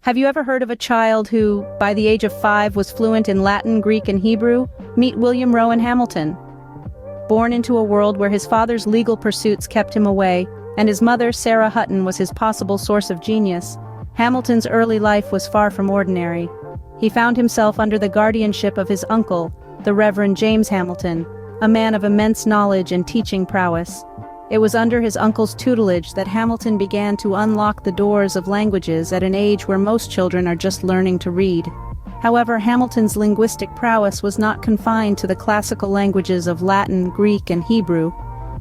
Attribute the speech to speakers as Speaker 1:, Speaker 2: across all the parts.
Speaker 1: Have you ever heard of a child who, by the age of 5, was fluent in Latin, Greek, and Hebrew? Meet William Rowan Hamilton. Born into a world where his father's legal pursuits kept him away, and his mother, Sarah Hutton, was his possible source of genius, Hamilton's early life was far from ordinary. He found himself under the guardianship of his uncle, the Reverend James Hamilton, a man of immense knowledge and teaching prowess. It was under his uncle's tutelage that Hamilton began to unlock the doors of languages at an age where most children are just learning to read. However, Hamilton's linguistic prowess was not confined to the classical languages of Latin, Greek, and Hebrew.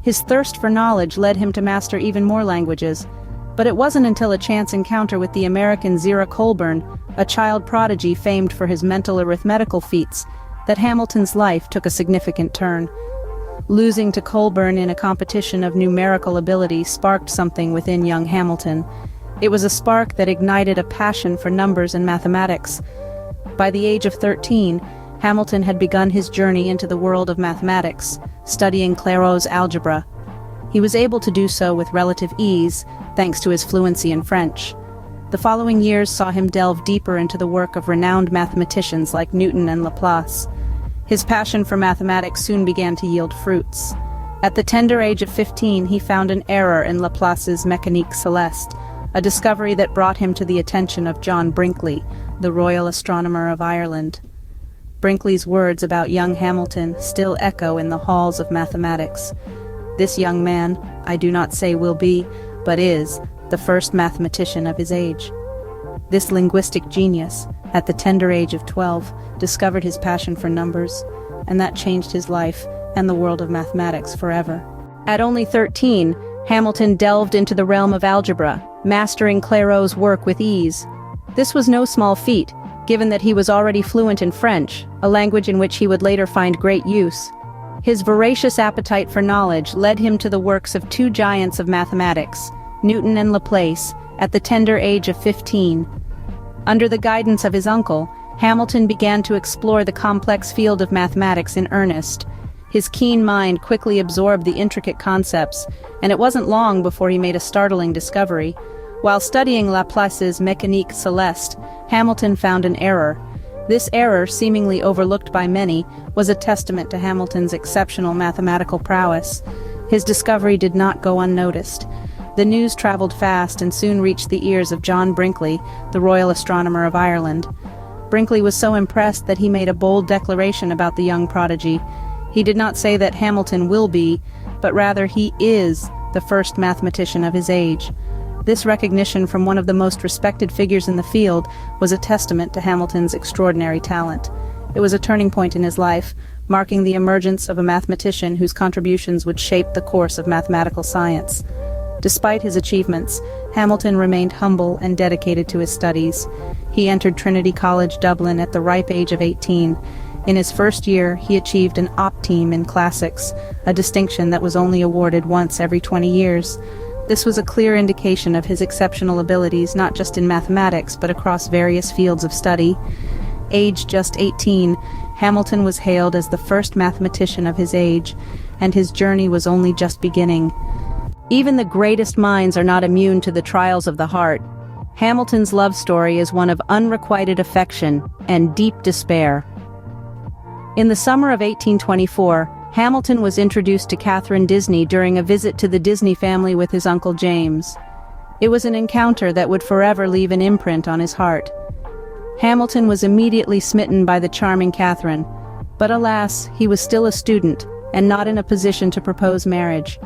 Speaker 1: His thirst for knowledge led him to master even more languages. But it wasn't until a chance encounter with the American Zira Colburn, a child prodigy famed for his mental arithmetical feats, that Hamilton's life took a significant turn. Losing to Colburn in a competition of numerical ability sparked something within young Hamilton. It was a spark that ignited a passion for numbers and mathematics. By the age of 13, Hamilton had begun his journey into the world of mathematics, studying Clairaut's algebra. He was able to do so with relative ease, thanks to his fluency in French. The following years saw him delve deeper into the work of renowned mathematicians like Newton and Laplace. His passion for mathematics soon began to yield fruits. At the tender age of 15, he found an error in Laplace's Mécanique Céleste, a discovery that brought him to the attention of John Brinkley, the Royal Astronomer of Ireland. Brinkley's words about young Hamilton still echo in the halls of mathematics. This young man, I do not say will be, but is, the first mathematician of his age. This linguistic genius, at the tender age of 12, discovered his passion for numbers, and that changed his life and the world of mathematics forever. At only 13, Hamilton delved into the realm of algebra, mastering Clairaut's work with ease. This was no small feat, given that he was already fluent in French, a language in which he would later find great use. His voracious appetite for knowledge led him to the works of two giants of mathematics, Newton and Laplace, at the tender age of 15. Under the guidance of his uncle, Hamilton began to explore the complex field of mathematics in earnest. His keen mind quickly absorbed the intricate concepts, and it wasn't long before he made a startling discovery. While studying Laplace's Mécanique Céleste, Hamilton found an error. This error, seemingly overlooked by many, was a testament to Hamilton's exceptional mathematical prowess. His discovery did not go unnoticed. The news traveled fast and soon reached the ears of John Brinkley, the Royal Astronomer of Ireland. Brinkley was so impressed that he made a bold declaration about the young prodigy. He did not say that Hamilton will be, but rather he is the first mathematician of his age. This recognition from one of the most respected figures in the field was a testament to Hamilton's extraordinary talent. It was a turning point in his life, marking the emergence of a mathematician whose contributions would shape the course of mathematical science. Despite his achievements, Hamilton remained humble and dedicated to his studies. He entered Trinity College, Dublin at the ripe age of 18. In his first year, he achieved an Optime in classics, a distinction that was only awarded once every 20 years. This was a clear indication of his exceptional abilities not just in mathematics but across various fields of study. Aged just 18, Hamilton was hailed as the first mathematician of his age, and his journey was only just beginning. Even the greatest minds are not immune to the trials of the heart. Hamilton's love story is one of unrequited affection and deep despair. In the summer of 1824, Hamilton was introduced to Catherine Disney during a visit to the Disney family with his Uncle James. It was an encounter that would forever leave an imprint on his heart. Hamilton was immediately smitten by the charming Catherine, but alas, he was still a student and not in a position to propose marriage.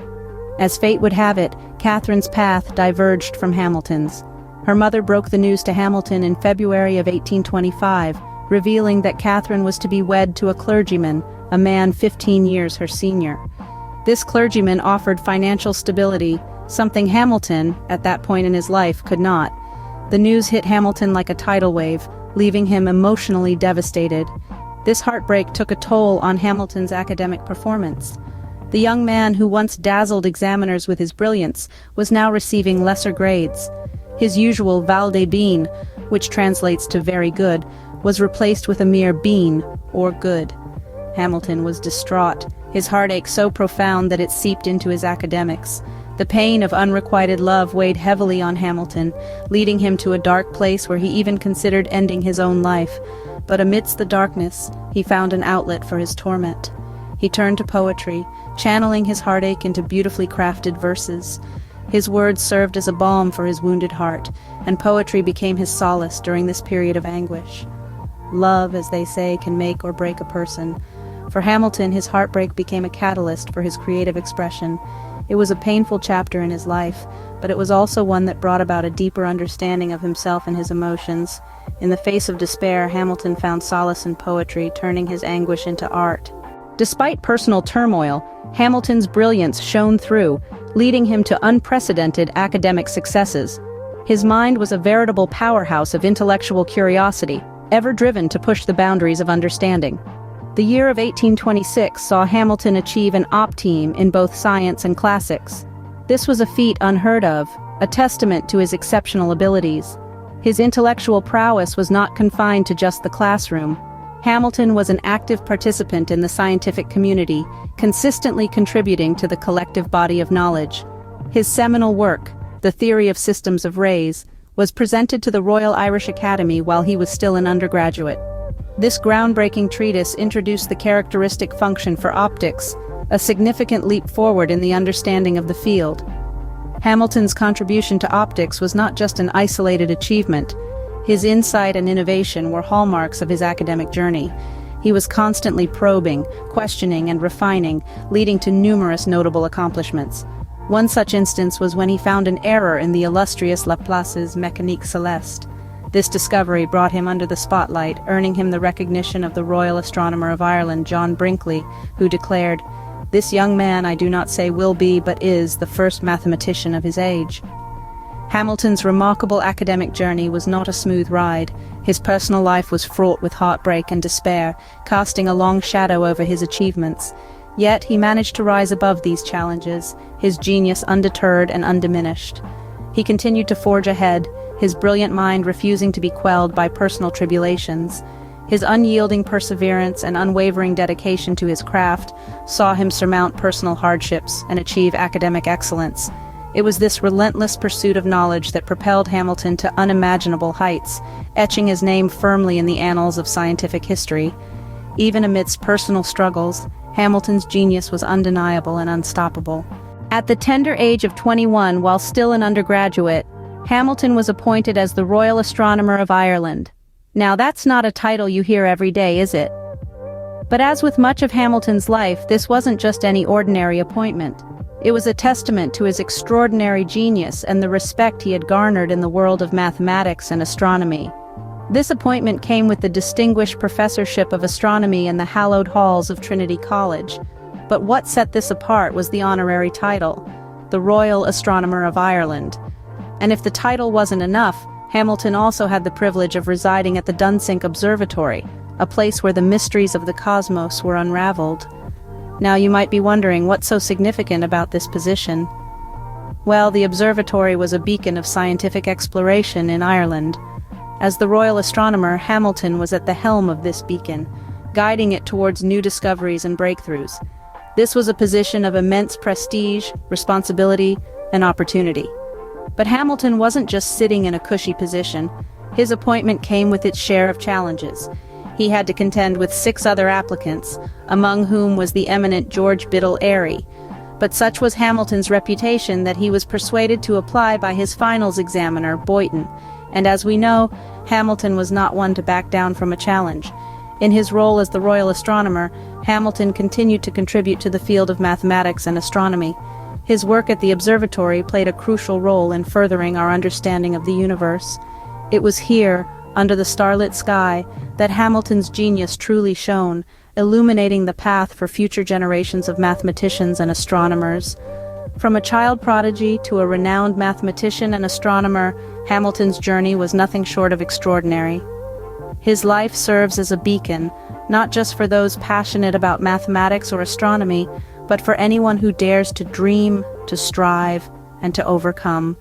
Speaker 1: As fate would have it, Catherine's path diverged from Hamilton's. Her mother broke the news to Hamilton in February of 1825, revealing that Catherine was to be wed to a clergyman, a man 15 years her senior. This clergyman offered financial stability, something Hamilton, at that point in his life, could not. The news hit Hamilton like a tidal wave, leaving him emotionally devastated. This heartbreak took a toll on Hamilton's academic performance. The young man who once dazzled examiners with his brilliance was now receiving lesser grades. His usual Val des Bean, which translates to very good, was replaced with a mere bean, or good. Hamilton was distraught, his heartache so profound that it seeped into his academics. The pain of unrequited love weighed heavily on Hamilton, leading him to a dark place where he even considered ending his own life. But amidst the darkness, he found an outlet for his torment. He turned to poetry, channeling his heartache into beautifully crafted verses. His words served as a balm for his wounded heart, and poetry became his solace during this period of anguish. Love, as they say, can make or break a person. For Hamilton, his heartbreak became a catalyst for his creative expression. It was a painful chapter in his life, but it was also one that brought about a deeper understanding of himself and his emotions. In the face of despair, Hamilton found solace in poetry, turning his anguish into art. Despite personal turmoil, Hamilton's brilliance shone through, leading him to unprecedented academic successes. His mind was a veritable powerhouse of intellectual curiosity, ever driven to push the boundaries of understanding. The year of 1826 saw Hamilton achieve an optime in both science and classics. This was a feat unheard of, a testament to his exceptional abilities. His intellectual prowess was not confined to just the classroom. Hamilton was an active participant in the scientific community, consistently contributing to the collective body of knowledge. His seminal work, The Theory of Systems of Rays, was presented to the Royal Irish Academy while he was still an undergraduate. This groundbreaking treatise introduced the characteristic function for optics, a significant leap forward in the understanding of the field. Hamilton's contribution to optics was not just an isolated achievement. His insight and innovation were hallmarks of his academic journey. He was constantly probing, questioning, and refining, leading to numerous notable accomplishments. One such instance was when he found an error in the illustrious Laplace's Mécanique Céleste. This discovery brought him under the spotlight, earning him the recognition of the Royal Astronomer of Ireland, John Brinkley, who declared, "This young man I do not say will be, but is, the first mathematician of his age." Hamilton's remarkable academic journey was not a smooth ride. His personal life was fraught with heartbreak and despair, casting a long shadow over his achievements. Yet he managed to rise above these challenges, his genius undeterred and undiminished. He continued to forge ahead, his brilliant mind refusing to be quelled by personal tribulations. His unyielding perseverance and unwavering dedication to his craft saw him surmount personal hardships and achieve academic excellence. It was this relentless pursuit of knowledge that propelled Hamilton to unimaginable heights, etching his name firmly in the annals of scientific history. Even amidst personal struggles, Hamilton's genius was undeniable and unstoppable. At the tender age of 21, while still an undergraduate, Hamilton was appointed as the Royal Astronomer of Ireland. Now that's not a title you hear every day, is it? But as with much of Hamilton's life, this wasn't just any ordinary appointment. It was a testament to his extraordinary genius and the respect he had garnered in the world of mathematics and astronomy. This appointment came with the distinguished professorship of astronomy in the hallowed halls of Trinity College. But what set this apart was the honorary title, the Royal Astronomer of Ireland. And if the title wasn't enough, Hamilton also had the privilege of residing at the Dunsink Observatory, a place where the mysteries of the cosmos were unraveled. Now you might be wondering what's so significant about this position. Well, the observatory was a beacon of scientific exploration in Ireland. As the Royal Astronomer, Hamilton was at the helm of this beacon, guiding it towards new discoveries and breakthroughs. This was a position of immense prestige, responsibility, and opportunity. But Hamilton wasn't just sitting in a cushy position. His appointment came with its share of challenges. He had to contend with 6 other applicants, among whom was the eminent George Biddle Airy. But such was Hamilton's reputation that he was persuaded to apply by his finals examiner, Boyton. And as we know, Hamilton was not one to back down from a challenge. In his role as the Royal Astronomer, Hamilton continued to contribute to the field of mathematics and astronomy. His work at the observatory played a crucial role in furthering our understanding of the universe. It was here, under the starlit sky, that Hamilton's genius truly shone, illuminating the path for future generations of mathematicians and astronomers. From a child prodigy to a renowned mathematician and astronomer, Hamilton's journey was nothing short of extraordinary. His life serves as a beacon, not just for those passionate about mathematics or astronomy, but for anyone who dares to dream, to strive, and to overcome.